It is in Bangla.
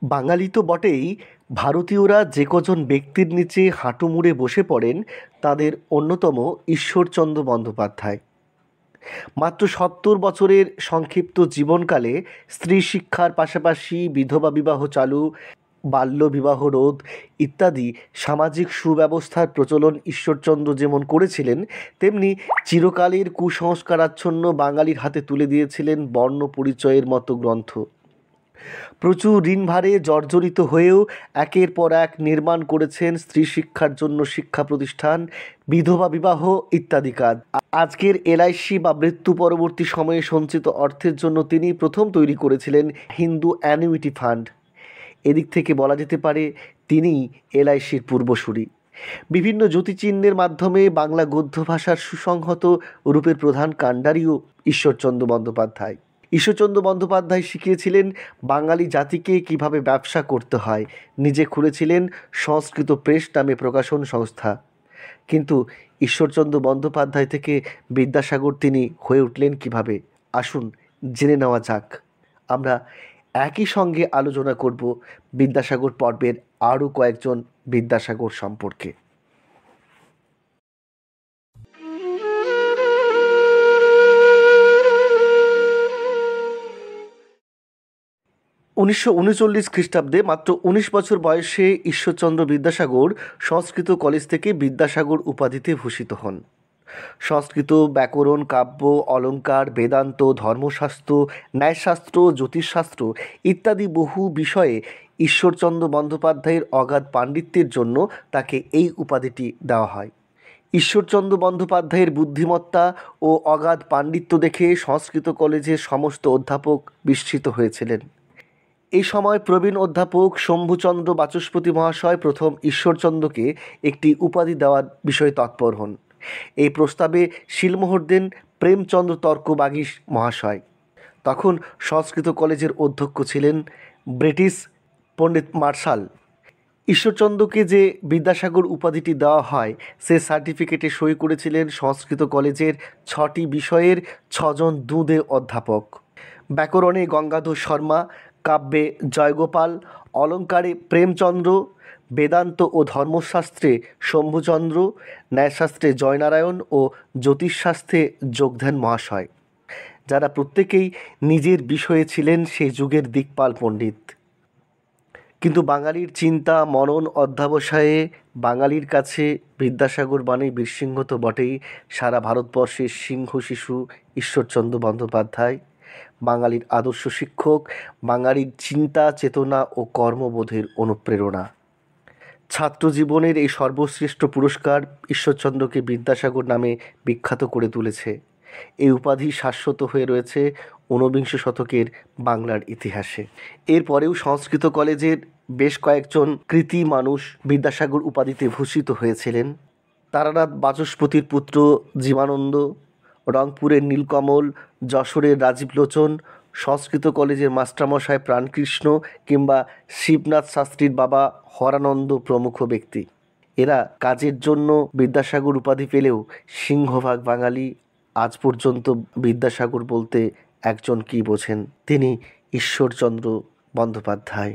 বাঙালি তো বটেই, ভারতীয়রা যে কজন ব্যক্তির নিচে হাঁটু মুড়ে বসে পড়েন তাদের অন্যতম ঈশ্বরচন্দ্র বন্দ্যোপাধ্যায়। মাত্র ৭০ বছরের সংক্ষিপ্ত জীবনকালে স্ত্রী শিক্ষার পাশাপাশি বিধবা বিবাহ চালু, বাল্যবিবাহ রোধ ইত্যাদি সামাজিক সুব্যবস্থার প্রচলন ঈশ্বরচন্দ্র যেমন করেছিলেন, তেমনি চিরকালের কুসংস্কারাচ্ছন্ন বাঙালির হাতে তুলে দিয়েছিলেন বর্ণ পরিচয়ের মতো গ্রন্থ। প্রচুর ঋণভারে জর্জরিত হয়েও একের পর এক নির্মাণ করেছেন স্ত্রী শিক্ষার জন্য শিক্ষা প্রতিষ্ঠান, বিধবা বিবাহ ইত্যাদি কাজ। আজকের এলআইসি বা মৃত্যু পরবর্তী সময়ে সঞ্চিত অর্থের জন্য তিনি প্রথম তৈরি করেছিলেন হিন্দু অ্যানুইটি ফান্ড। এদিক থেকে বলা যেতে পারে তিনিই এলআইসির পূর্বসূরি। বিভিন্ন জ্যোতিচিহ্নের মাধ্যমে বাংলা গদ্য ভাষার সুসংহত রূপের প্রধান কাণ্ডারিও ঈশ্বরচন্দ্র বন্দ্যোপাধ্যায়। ঈশ্বরচন্দ্র বন্দ্যোপাধ্যায় শিখিয়েছিলেন বাঙালি জাতিকে কিভাবে ব্যবসা করতে হয়। নিজে খুলেছিলেন সংস্কৃত প্রেস নামে প্রকাশন সংস্থা। কিন্তু ঈশ্বরচন্দ্র বন্দ্যোপাধ্যায় থেকে বিদ্যাসাগর তিনি হয়ে উঠলেন কিভাবে, আসুন জেনে নেওয়া যাক। আমরা একই সঙ্গে আলোচনা করব বিদ্যাসাগর পর্বের আরও কয়েকজন বিদ্যাসাগর সম্পর্কে। ১৯৩৯ খ্রিস্টাব্দে মাত্র ১৯ বছর বয়সে ঈশ্বরচন্দ্র বিদ্যাসাগর সংস্কৃত কলেজ থেকে বিদ্যাসাগর উপাধিতে ভূষিত হন। সংস্কৃত ব্যাকরণ, কাব্য, অলঙ্কার, বেদান্ত, ধর্মশাস্ত্র, ন্যায়শাস্ত্র, জ্যোতিষশাস্ত্র ইত্যাদি বহু বিষয়ে ঈশ্বরচন্দ্র বন্দ্যোপাধ্যায়ের অগাধ পাণ্ডিত্যের জন্য তাকে এই উপাধিটি দেওয়া হয়। ঈশ্বরচন্দ্র বন্দ্যোপাধ্যায়ের বুদ্ধিমত্তা ও অগাধ পাণ্ডিত্য দেখে সংস্কৃত কলেজের সমস্ত অধ্যাপক বিস্মিত হয়েছিলেন। এই সময় প্রবীণ অধ্যাপক শম্ভুচন্দ্র বাচস্পতি মহাশয় প্রথম ঈশ্বরচন্দ্রকে একটি উপাধি দেওয়ার বিষয়ে তৎপর হন। এই প্রস্তাবে শিলমোহর দেন প্রেমচন্দ্র তর্ক বাগীশ মহাশয়। তখন সংস্কৃত কলেজের অধ্যক্ষ ছিলেন ব্রিটিশ পণ্ডিত মার্শাল। ঈশ্বরচন্দ্রকে যে বিদ্যাসাগর উপাধিটি দেওয়া হয় সে সার্টিফিকেটে সই করেছিলেন সংস্কৃত কলেজের ৬টি বিষয়ের ৬জন দুঁদে অধ্যাপক। ব্যাকরণে গঙ্গাধর শর্মা, কাব্যে জয়গোপাল, অলঙ্কারে প্রেমচন্দ্র, বেদান্ত ও ধর্মশাস্ত্রে শম্ভুচন্দ্র, ন্যায়শাস্ত্রে জয়নারায়ণ ও জ্যোতিষশাস্ত্রে যোগধন মহাশয়, যারা প্রত্যেকেই নিজের বিষয়ে ছিলেন সেই যুগের দিকপাল পণ্ডিত। কিন্তু বাঙালির চিন্তা মনন অধ্যবসায়ে বাঙালির কাছে বিদ্যাসাগর মানে বীরসিংহ তো বটেই, সারা ভারতবর্ষের সিংহ শিশু ঈশ্বরচন্দ্র বন্দ্যোপাধ্যায় বাঙালির আদর্শ শিক্ষক, বাঙালির চিন্তা চেতনা ও কর্মবোধের অনুপ্রেরণা। ছাত্র জীবনের এই সর্বশ্রেষ্ঠ পুরস্কার ঈশ্বরচন্দ্রকে বিদ্যাসাগর নামে বিখ্যাত করে তুলেছে। এই উপাধি শাশ্বত হয়ে রয়েছে ঊনবিংশ শতকের বাংলার ইতিহাসে। এরপরেও সংস্কৃত কলেজের বেশ কয়েকজন কৃতী মানুষ বিদ্যাসাগর উপাধিতে ভূষিত হয়েছিলেন। তারানাথ বাচস্পতির পুত্র জীবানন্দ, রংপুরের নীলকমল, যশোরের রাজীবলোচন, সংস্কৃত কলেজের মাস্টারমশাই প্রাণকৃষ্ণ কিংবা শিবনাথ শাস্ত্রীর বাবা হরানন্দ প্রমুখ ব্যক্তি। এরা কাজের জন্য বিদ্যাসাগর উপাধি পেলেও সিংহভাগ বাঙালি আজ পর্যন্ত বিদ্যাসাগর বলতে একজন কী বোঝেন, তিনি ঈশ্বরচন্দ্র বন্দ্যোপাধ্যায়।